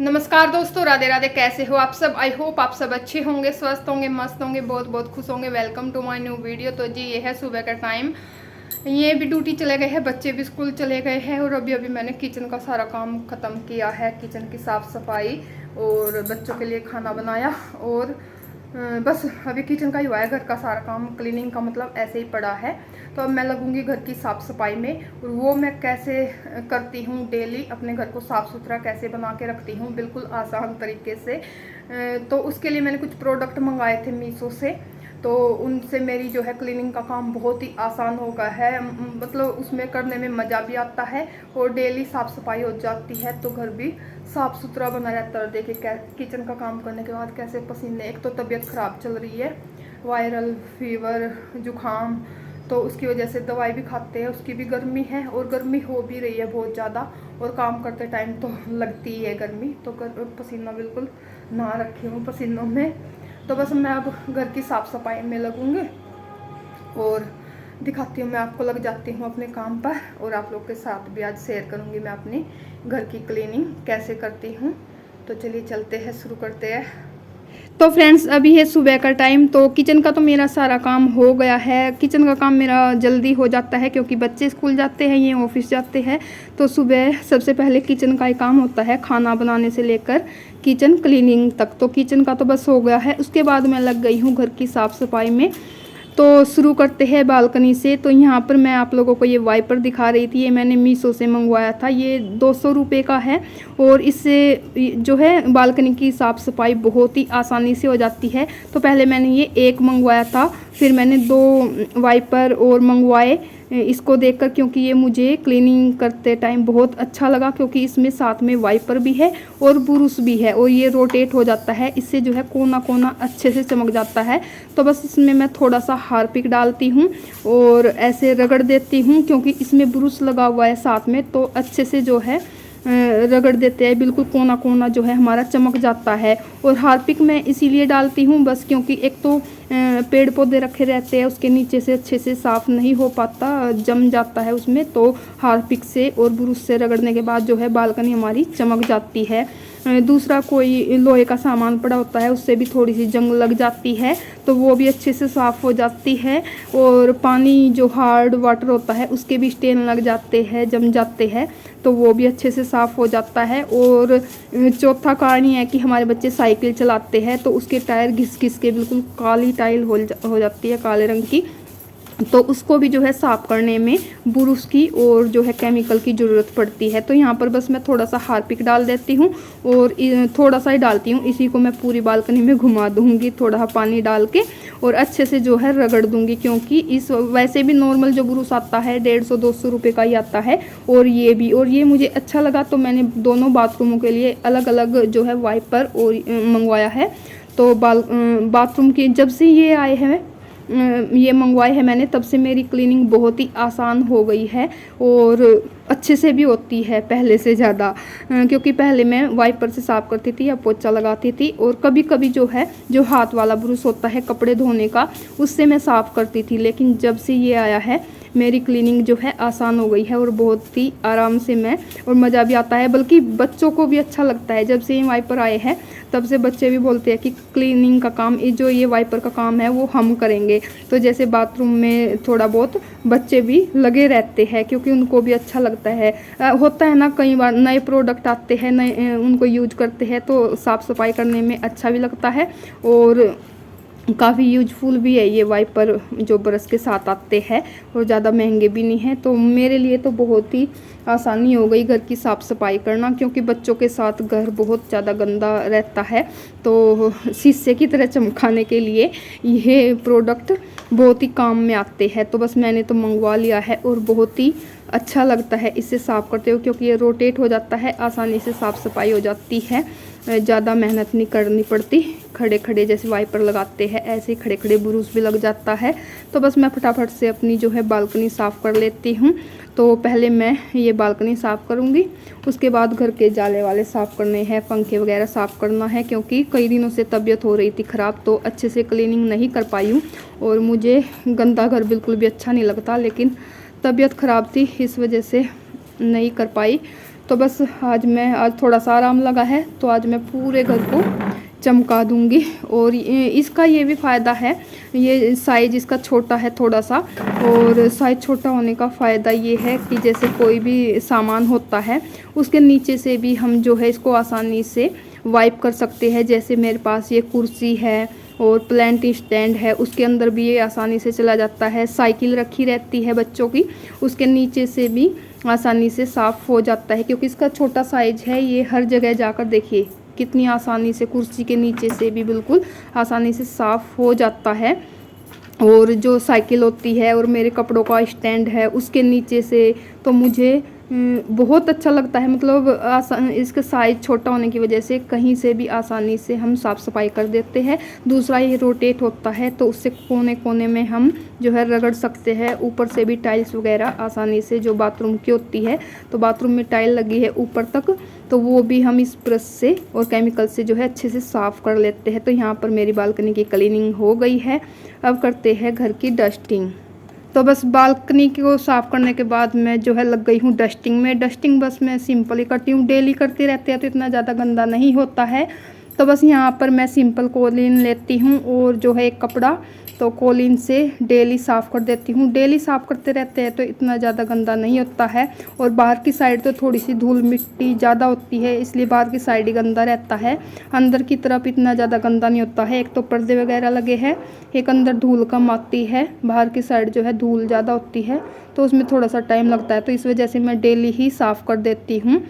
नमस्कार दोस्तों, राधे राधे। कैसे हो आप सब? आई होप आप सब अच्छे होंगे, स्वस्थ होंगे, मस्त होंगे, बहुत बहुत खुश होंगे। Welcome to my new video. तो जी ये है सुबह का टाइम। ये भी ड्यूटी चले गए हैं, बच्चे भी स्कूल चले गए हैं और अभी अभी मैंने किचन का सारा काम ख़त्म किया है। किचन की साफ़ सफाई और बच्चों के लिए खाना बनाया और बस अभी किचन का ही हुआ है। घर का सारा काम क्लीनिंग का मतलब ऐसे ही पड़ा है। तो अब मैं लगूंगी घर की साफ़ सफाई में। और वो मैं कैसे करती हूँ, डेली अपने घर को साफ़ सुथरा कैसे बना के रखती हूँ बिल्कुल आसान तरीके से। तो उसके लिए मैंने कुछ प्रोडक्ट मंगाए थे मीशो से। तो उनसे मेरी जो है क्लीनिंग का काम बहुत ही आसान हो गया है। मतलब उसमें करने में मज़ा भी आता है और डेली साफ़ सफाई हो जाती है तो घर भी साफ़ सुथरा बना रहता है। देखिए किचन का काम करने के बाद कैसे पसीने। एक तो तबीयत ख़राब चल रही है, वायरल फीवर, जुकाम, तो उसकी वजह से दवाई भी खाते हैं। उसकी भी गर्मी है और गर्मी हो भी रही है बहुत ज़्यादा और काम करते टाइम तो लगती ही है गर्मी। तो पसीना बिल्कुल ना रखी हूँ पसीनों में। तो बस मैं अब घर की साफ़ सफाई में लगूंगी और दिखाती हूँ। मैं आपको लग जाती हूँ अपने काम पर और आप लोग के साथ भी आज शेयर करूँगी मैं अपनी घर की क्लीनिंग कैसे करती हूँ। तो चलिए चलते हैं, शुरू करते हैं। तो फ्रेंड्स अभी है सुबह का टाइम। तो किचन का तो मेरा सारा काम हो गया है। किचन का काम मेरा जल्दी हो जाता है क्योंकि बच्चे स्कूल जाते हैं, ये ऑफिस जाते हैं। तो सुबह सबसे पहले किचन का ही काम होता है, खाना बनाने से लेकर किचन क्लीनिंग तक। तो किचन का तो बस हो गया है। उसके बाद मैं लग गई हूँ घर की साफ़ सफाई में। तो शुरू करते हैं बालकनी से। तो यहाँ पर मैं आप लोगों को ये वाइपर दिखा रही थी। ये मैंने मीशो से मंगवाया था। ये 200 रुपये का है और इससे जो है बालकनी की साफ़ सफाई बहुत ही आसानी से हो जाती है। तो पहले मैंने ये एक मंगवाया था, फिर मैंने 2 वाइपर और मंगवाए इसको देखकर, क्योंकि ये मुझे क्लीनिंग करते टाइम बहुत अच्छा लगा क्योंकि इसमें साथ में वाइपर भी है और ब्रुश भी है और ये रोटेट हो जाता है। इससे जो है कोना कोना अच्छे से चमक जाता है। तो बस इसमें मैं थोड़ा सा हार्पिक डालती हूँ और ऐसे रगड़ देती हूँ क्योंकि इसमें ब्रुश लगा हुआ है साथ में। तो अच्छे से जो है रगड़ देते हैं, बिल्कुल कोना कोना जो है हमारा चमक जाता है। और हार्पिक मैं इसीलिए डालती हूँ बस क्योंकि एक तो पेड़ पौधे रखे रहते हैं, उसके नीचे से अच्छे से साफ़ नहीं हो पाता, जम जाता है उसमें। तो हार्पिक से और ब्रुश से रगड़ने के बाद जो है बालकनी हमारी चमक जाती है। दूसरा कोई लोहे का सामान पड़ा होता है उससे भी थोड़ी सी जंग लग जाती है तो वो भी अच्छे से साफ़ हो जाती है। और पानी जो हार्ड वाटर होता है उसके भी स्टेन लग जाते हैं, जम जाते हैं, तो वो भी अच्छे से साफ़ हो जाता है। और चौथा कारण ये है कि हमारे बच्चे साइकिल चलाते हैं तो उसके टायर घिस घिस के बिल्कुल काली टाइल हो जाती है, काले रंग की। तो उसको भी जो है साफ़ करने में ब्रुश की और जो है केमिकल की ज़रूरत पड़ती है। तो यहाँ पर बस मैं थोड़ा सा हार्पिक डाल देती हूँ और थोड़ा सा ही डालती हूँ। इसी को मैं पूरी बालकनी में घुमा दूँगी थोड़ा पानी डाल के और अच्छे से जो है रगड़ दूँगी क्योंकि इस वैसे भी नॉर्मल जो ब्रुश आता है 150-200 रुपये का ही आता है और ये मुझे अच्छा लगा। तो मैंने दोनों बाथरूमों के लिए अलग अलग जो है वाइपर और मंगवाया है। तो बाथरूम के जब से ये आए हैं, ये मंगवाए हैं मैंने, तब से मेरी क्लीनिंग बहुत ही आसान हो गई है और अच्छे से भी होती है पहले से ज़्यादा। क्योंकि पहले मैं वाइपर से साफ़ करती थी या पोछा लगाती थी और कभी कभी जो है जो हाथ वाला ब्रुश होता है कपड़े धोने का उससे मैं साफ़ करती थी। लेकिन जब से ये आया है मेरी क्लीनिंग जो है आसान हो गई है और बहुत ही आराम से मैं, और मज़ा भी आता है, बल्कि बच्चों को भी अच्छा लगता है। जब से ये वाइपर आए हैं तब से बच्चे भी बोलते हैं कि क्लीनिंग का काम जो ये वाइपर का काम है वो हम करेंगे। तो जैसे बाथरूम में थोड़ा बहुत बच्चे भी लगे रहते हैं क्योंकि उनको भी अच्छा लगता है। होता है ना, कई बार नए प्रोडक्ट आते हैं, नए उनको यूज करते हैं तो साफ़ सफाई करने में अच्छा भी लगता है और काफ़ी यूजफुल भी है ये वाइपर जो ब्रश के साथ आते हैं और ज़्यादा महंगे भी नहीं है। तो मेरे लिए तो बहुत ही आसानी हो गई घर की साफ़ सफाई करना क्योंकि बच्चों के साथ घर बहुत ज़्यादा गंदा रहता है। तो शीशे की तरह चमकाने के लिए ये प्रोडक्ट बहुत ही काम में आते हैं। तो बस मैंने तो मंगवा लिया है और बहुत ही अच्छा लगता है इससे साफ़ करते हो क्योंकि ये रोटेट हो जाता है, आसानी से साफ़ सफाई हो जाती है, ज़्यादा मेहनत नहीं करनी पड़ती। खड़े खड़े जैसे वाइपर लगाते हैं ऐसे ही खड़े खड़े ब्रुश भी लग जाता है। तो बस मैं फटाफट से अपनी जो है बालकनी साफ़ कर लेती हूँ। तो पहले मैं ये बालकनी साफ़ करूँगी, उसके बाद घर के जाले वाले साफ़ करने हैं, पंखे वगैरह साफ़ करना है क्योंकि कई दिनों से तबीयत हो रही थी ख़राब तो अच्छे से क्लीनिंग नहीं कर पाई हूँ और मुझे गंदा घर बिल्कुल भी अच्छा नहीं लगता। लेकिन तबीयत ख़राब थी इस वजह से नहीं कर पाई। तो बस आज थोड़ा सा आराम लगा है, तो आज मैं पूरे घर को चमका दूंगी। और इसका ये भी फ़ायदा है, ये साइज़ इसका छोटा है थोड़ा सा, और साइज़ छोटा होने का फ़ायदा ये है कि जैसे कोई भी सामान होता है उसके नीचे से भी हम जो है इसको आसानी से वाइप कर सकते हैं। जैसे मेरे पास ये कुर्सी है और प्लांट स्टैंड है, उसके अंदर भी ये आसानी से चला जाता है। साइकिल रखी रहती है बच्चों की, उसके नीचे से भी आसानी से साफ़ हो जाता है, क्योंकि इसका छोटा साइज है। ये हर जगह जाकर देखिए कितनी आसानी से कुर्सी के नीचे से भी बिल्कुल आसानी से साफ़ हो जाता है। और जो साइकिल होती है और मेरे कपड़ों का स्टैंड है उसके नीचे से तो मुझे बहुत अच्छा लगता है। मतलब इसका साइज़ छोटा होने की वजह से कहीं से भी आसानी से हम साफ़ सफाई कर देते हैं। दूसरा ये रोटेट होता है, तो उससे कोने कोने में हम जो है रगड़ सकते हैं। ऊपर से भी टाइल्स वगैरह आसानी से, जो बाथरूम की होती है, तो बाथरूम में टाइल लगी है ऊपर तक, तो वो भी हम इस ब्रश से और केमिकल से जो है अच्छे से साफ़ कर लेते हैं। तो यहाँ पर मेरी बालकनी की क्लीनिंग हो गई है। अब करते हैं घर की डस्टिंग। तो बस बालकनी को साफ़ करने के बाद मैं जो है लग गई हूँ डस्टिंग में। डस्टिंग बस मैं सिंपल ही करती हूँ, डेली करती रहती है तो इतना ज़्यादा गंदा नहीं होता है। तो बस यहाँ पर मैं सिंपल कोलिन लेती हूँ और जो है एक कपड़ा, तो कोलिन से डेली साफ़ कर देती हूँ। डेली साफ़ करते रहते हैं तो इतना ज़्यादा गंदा नहीं होता है। और बाहर की साइड तो थोड़ी सी धूल मिट्टी ज़्यादा होती है, इसलिए बाहर की साइड ही गंदा रहता है। अंदर की तरफ इतना ज़्यादा गंदा नहीं होता है। एक तो पर्दे वगैरह लगे हैं, एक अंदर धूल कम आती है, बाहर की साइड जो है धूल ज़्यादा होती है, तो उसमें थोड़ा सा टाइम लगता है। तो इस वजह से मैं डेली ही साफ़ कर देती हूँ।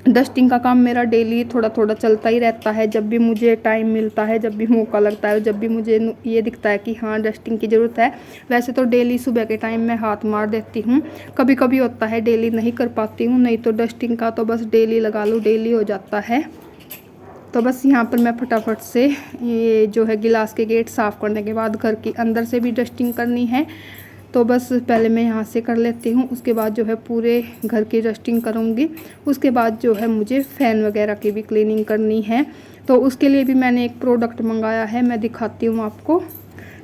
डस्टिंग का काम मेरा डेली थोड़ा थोड़ा चलता ही रहता है। जब भी मुझे टाइम मिलता है, जब भी मौका लगता है, जब भी मुझे ये दिखता है कि हाँ डस्टिंग की ज़रूरत है, वैसे तो डेली सुबह के टाइम मैं हाथ मार देती हूँ। कभी कभी होता है डेली नहीं कर पाती हूँ, नहीं तो डस्टिंग का तो बस डेली लगा लो, डेली हो जाता है। तो बस यहाँ पर मैं फटाफट से ये जो है गिलास के गेट साफ़ करने के बाद घर की अंदर से भी डस्टिंग करनी है, तो बस पहले मैं यहाँ से कर लेती हूँ। उसके बाद जो है पूरे घर की डस्टिंग करूँगी। उसके बाद जो है मुझे फ़ैन वगैरह की भी क्लीनिंग करनी है, तो उसके लिए भी मैंने एक प्रोडक्ट मंगाया है, मैं दिखाती हूँ आपको।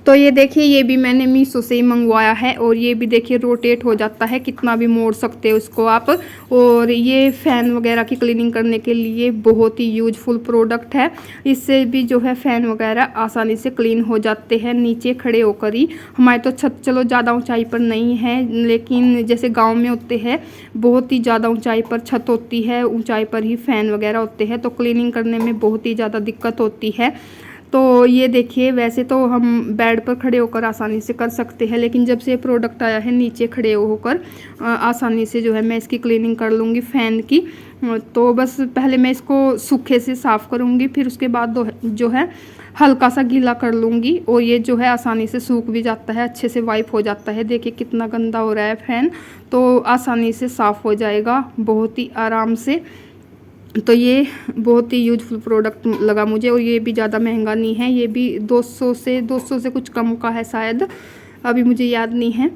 तो ये देखिए, ये भी मैंने मीशो से ही मंगवाया है, और ये भी देखिए रोटेट हो जाता है, कितना भी मोड़ सकते हो इसको आप। और ये फ़ैन वगैरह की क्लीनिंग करने के लिए बहुत ही यूजफुल प्रोडक्ट है। इससे भी जो है फ़ैन वगैरह आसानी से क्लीन हो जाते हैं नीचे खड़े होकर ही। हमारी तो छत चलो ज़्यादा ऊंचाई पर नहीं है, लेकिन जैसे गाँव में होते हैं बहुत ही ज़्यादा ऊँचाई पर छत होती है, ऊँचाई पर ही फ़ैन वगैरह होते हैं, तो क्लीनिंग करने में बहुत ही ज़्यादा दिक्कत होती है। तो ये देखिए, वैसे तो हम बेड पर खड़े होकर आसानी से कर सकते हैं, लेकिन जब से ये प्रोडक्ट आया है नीचे खड़े होकर आसानी से जो है मैं इसकी क्लीनिंग कर लूँगी फ़ैन की। तो बस पहले मैं इसको सूखे से साफ़ करूँगी, फिर उसके बाद जो है हल्का सा गीला कर लूँगी, और ये जो है आसानी से सूख भी जाता है, अच्छे से वाइप हो जाता है। देखिए कितना गंदा हो रहा है फ़ैन, तो आसानी से साफ़ हो जाएगा बहुत ही आराम से। तो ये बहुत ही यूजफुल प्रोडक्ट लगा मुझे, और ये भी ज़्यादा महंगा नहीं है, ये भी 200 से कुछ कम का है शायद, अभी मुझे याद नहीं है।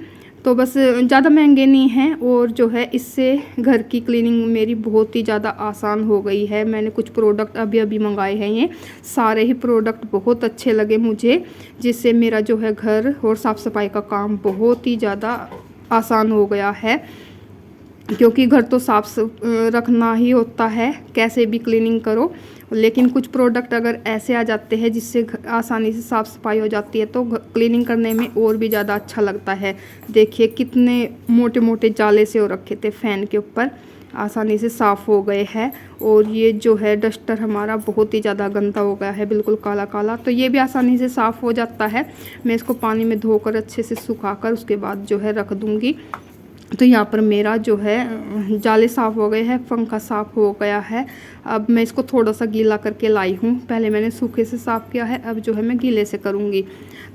तो बस ज़्यादा महंगे नहीं हैं, और जो है इससे घर की क्लीनिंग मेरी बहुत ही ज़्यादा आसान हो गई है। मैंने कुछ प्रोडक्ट अभी मंगाए हैं, ये सारे ही प्रोडक्ट बहुत अच्छे लगे मुझे, जिससे मेरा जो है घर और साफ़ सफाई का काम बहुत ही ज़्यादा आसान हो गया है। क्योंकि घर तो साफ रखना ही होता है, कैसे भी क्लीनिंग करो, लेकिन कुछ प्रोडक्ट अगर ऐसे आ जाते हैं जिससे आसानी से साफ़ सफाई हो जाती है, तो क्लीनिंग करने में और भी ज़्यादा अच्छा लगता है। देखिए कितने मोटे मोटे जाले से हो रखे थे फ़ैन के ऊपर, आसानी से साफ़ हो गए हैं। और ये जो है डस्टर हमारा बहुत ही ज़्यादा गंदा हो गया है, बिल्कुल काला काला, तो ये भी आसानी से साफ़ हो जाता है। मैं इसको पानी में धोकर अच्छे से सुखाकर उसके बाद जो है रख दूँगी। तो यहाँ पर मेरा जो है जाले साफ़ हो गए हैं, पंखा साफ़ हो गया है। अब मैं इसको थोड़ा सा गीला करके लाई हूँ, पहले मैंने सूखे से साफ़ किया है, अब जो है मैं गीले से करूँगी।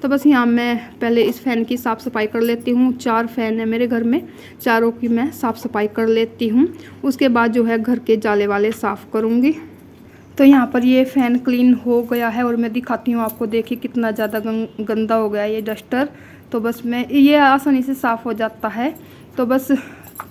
तो बस यहाँ मैं पहले इस फ़ैन की साफ़ सफाई कर लेती हूँ। 4 फ़ैन है मेरे घर में, चारों की मैं साफ़ सफाई कर लेती हूँ। उसके बाद जो है घर के जाले वाले साफ़ करूँगी। तो यहाँ पर ये फ़ैन क्लीन हो गया है, और मैं दिखाती हूँ आपको। देखिए कितना ज़्यादा गंदा हो गया है ये डस्टर, तो बस मैं ये आसानी से साफ़ हो जाता है। तो बस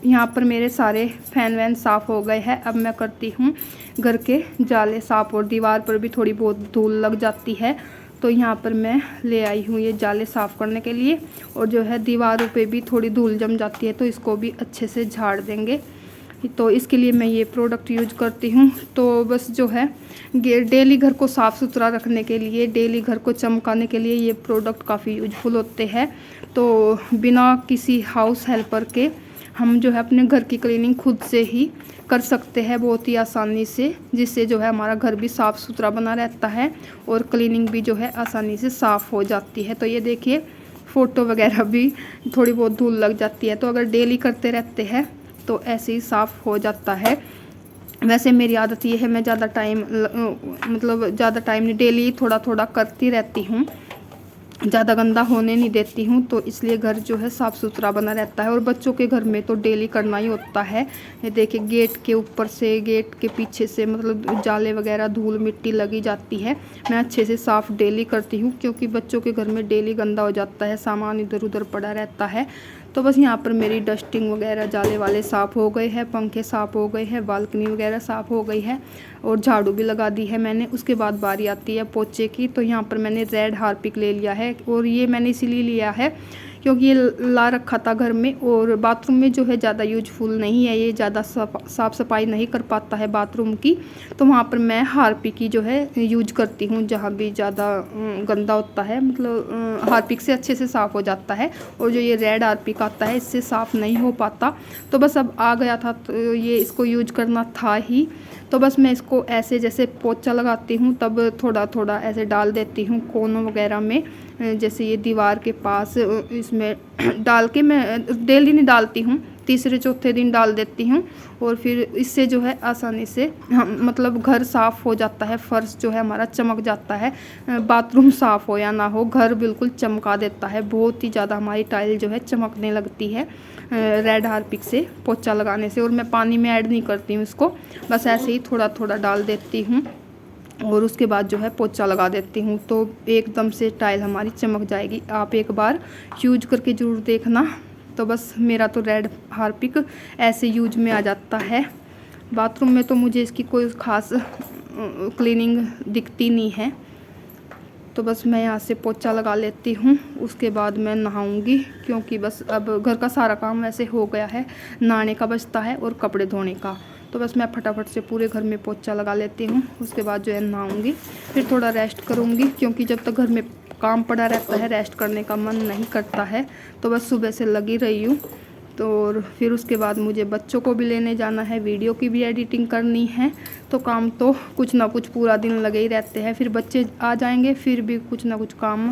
यहाँ पर मेरे सारे फ़ैन वैन साफ़ हो गए हैं। अब मैं करती हूँ घर के जाले साफ़, और दीवार पर भी थोड़ी बहुत धूल लग जाती है, तो यहाँ पर मैं ले आई हूँ ये जाले साफ़ करने के लिए। और जो है दीवारों पे भी थोड़ी धूल जम जाती है, तो इसको भी अच्छे से झाड़ देंगे। तो इसके लिए मैं ये प्रोडक्ट यूज करती हूँ। तो बस जो है डेली घर को साफ़ सुथरा रखने के लिए, डेली घर को चमकाने के लिए ये प्रोडक्ट काफ़ी यूजफुल होते हैं। तो बिना किसी हाउस हेल्पर के हम जो है अपने घर की क्लीनिंग खुद से ही कर सकते हैं बहुत ही आसानी से, जिससे जो है हमारा घर भी साफ़ सुथरा बना रहता है और क्लीनिंग भी जो है आसानी से साफ़ हो जाती है। तो ये देखिए फ़ोटो वगैरह भी थोड़ी बहुत धूल लग जाती है, तो अगर डेली करते रहते हैं तो ऐसे ही साफ़ हो जाता है। वैसे मेरी आदत ये है, मैं ज़्यादा टाइम नहीं, डेली थोड़ा थोड़ा करती रहती हूँ, ज़्यादा गंदा होने नहीं देती हूँ। तो इसलिए घर जो है साफ़ सुथरा बना रहता है। और बच्चों के घर में तो डेली करना ही होता है। ये देखिए गेट के ऊपर से, गेट के पीछे से जाले वगैरह धूल मिट्टी लगी जाती है, मैं अच्छे से साफ़ डेली करती हूँ, क्योंकि बच्चों के घर में डेली गंदा हो जाता है, सामान इधर उधर पड़ा रहता है। तो बस यहाँ पर मेरी डस्टिंग वगैरह जाले वाले साफ़ हो गए हैं, पंखे साफ़ हो गए हैं, बालकनी वगैरह साफ़ हो गई है और झाड़ू भी लगा दी है मैंने। उसके बाद बारी आती है पोछे की। तो यहाँ पर मैंने रेड हार्पिक ले लिया है, और ये मैंने इसीलिए लिया है क्योंकि ये ला रखा था घर में, और बाथरूम में जो है ज़्यादा यूजफुल नहीं है, ये ज़्यादा साफ़ सफाई नहीं कर पाता है बाथरूम की। तो वहाँ पर मैं हार्पिक की जो है यूज करती हूँ, जहाँ भी ज़्यादा गंदा होता है, हार्पिक से अच्छे से साफ़ हो जाता है। और जो ये रेड हार्पिक आता है इससे साफ़ नहीं हो पाता। तो बस अब आ गया था तो ये इसको यूज करना था ही। तो बस मैं इसको ऐसे जैसे पोछा लगाती हूँ तब थोड़ा थोड़ा ऐसे डाल देती हूँ कोनों वगैरह में, जैसे ये दीवार के पास, इसमें डाल के मैं डेली नहीं डालती हूँ, तीसरे चौथे दिन डाल देती हूँ। और फिर इससे जो है आसानी से घर साफ़ हो जाता है, फर्श जो है हमारा चमक जाता है। बाथरूम साफ़ हो या ना हो, घर बिल्कुल चमका देता है, बहुत ही ज़्यादा हमारी टाइल जो है चमकने लगती है रेड हार्पिक से पोछा लगाने से। और मैं पानी में ऐड नहीं करती हूँ इसको, बस ऐसे ही थोड़ा थोड़ा डाल देती हूँ और उसके बाद जो है पोछा लगा देती हूँ, तो एकदम से टाइल हमारी चमक जाएगी। आप एक बार यूज करके ज़रूर देखना। तो बस मेरा तो रेड हार्पिक ऐसे यूज में आ जाता है। बाथरूम में तो मुझे इसकी कोई ख़ास क्लीनिंग दिखती नहीं है। तो बस मैं यहाँ से पोछा लगा लेती हूँ, उसके बाद मैं नहाऊंगी, क्योंकि बस अब घर का सारा काम वैसे हो गया है, नहाने का बचता है और कपड़े धोने का। तो बस मैं फटाफट से पूरे घर में पोछा लगा लेती हूँ, उसके बाद जो है नहाऊंगी, फिर थोड़ा रेस्ट करूँगी, क्योंकि जब तक घर में काम पड़ा रहता है रेस्ट करने का मन नहीं करता है। तो बस सुबह से लगी रही हूँ। तो और फिर उसके बाद मुझे बच्चों को भी लेने जाना है, वीडियो की भी एडिटिंग करनी है, तो काम तो कुछ ना कुछ पूरा दिन लगे ही रहते हैं। फिर बच्चे आ जाएंगे, फिर भी कुछ ना कुछ काम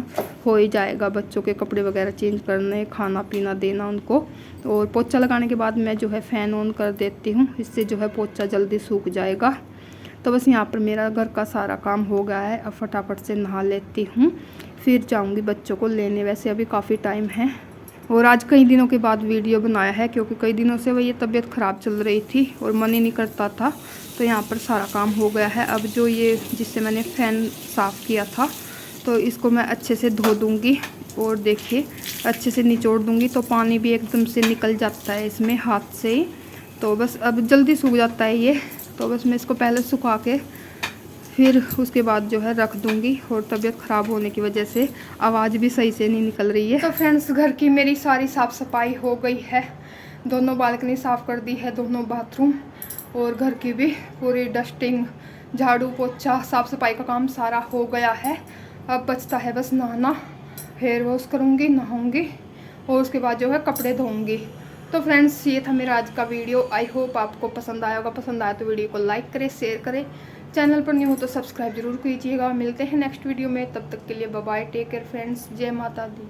हो ही जाएगा, बच्चों के कपड़े वगैरह चेंज करने, खाना पीना देना उनको। और पोछा लगाने के बाद मैं जो है फ़ैन ऑन कर देती हूँ, इससे जो है पोछा जल्दी सूख जाएगा। तो बस यहाँ पर मेरा घर का सारा काम हो गया है, अब फटाफट से नहा लेती हूँ, फिर जाऊँगी बच्चों को लेने। वैसे अभी काफ़ी टाइम है और आज कई दिनों के बाद वीडियो बनाया है, क्योंकि कई दिनों से वही तबीयत ख़राब चल रही थी और मन ही नहीं करता था। तो यहाँ पर सारा काम हो गया है। अब जो ये जिससे मैंने फ़ैन साफ़ किया था, तो इसको मैं अच्छे से धो दूँगी और देखिए अच्छे से निचोड़ दूँगी, तो पानी भी एकदम से निकल जाता है इसमें हाथ से ही। तो बस अब जल्दी सूख जाता है ये। तो बस मैं इसको पहले सुखा के फिर उसके बाद जो है रख दूँगी, और तबीयत ख़राब होने की वजह से आवाज़ भी सही से नहीं निकल रही है। तो फ्रेंड्स, घर की मेरी सारी साफ़ सफाई हो गई है, दोनों बालकनी साफ़ कर दी है, दोनों बाथरूम, और घर की भी पूरी डस्टिंग, झाड़ू पोछा, साफ़ सफाई का काम सारा हो गया है। अब बचता है बस नहाना, हेयर वॉश करूँगी, नहाऊँगी और उसके बाद जो है कपड़े धोऊँगी। तो फ्रेंड्स, ये था मेरा आज का वीडियो। आई होप आपको पसंद आया होगा। पसंद आया तो वीडियो को लाइक करें, शेयर करें, चैनल पर न्यू हो तो सब्सक्राइब जरूर कीजिएगा। मिलते हैं नेक्स्ट वीडियो में, तब तक के लिए bye bye, take care friends, जय माता दी।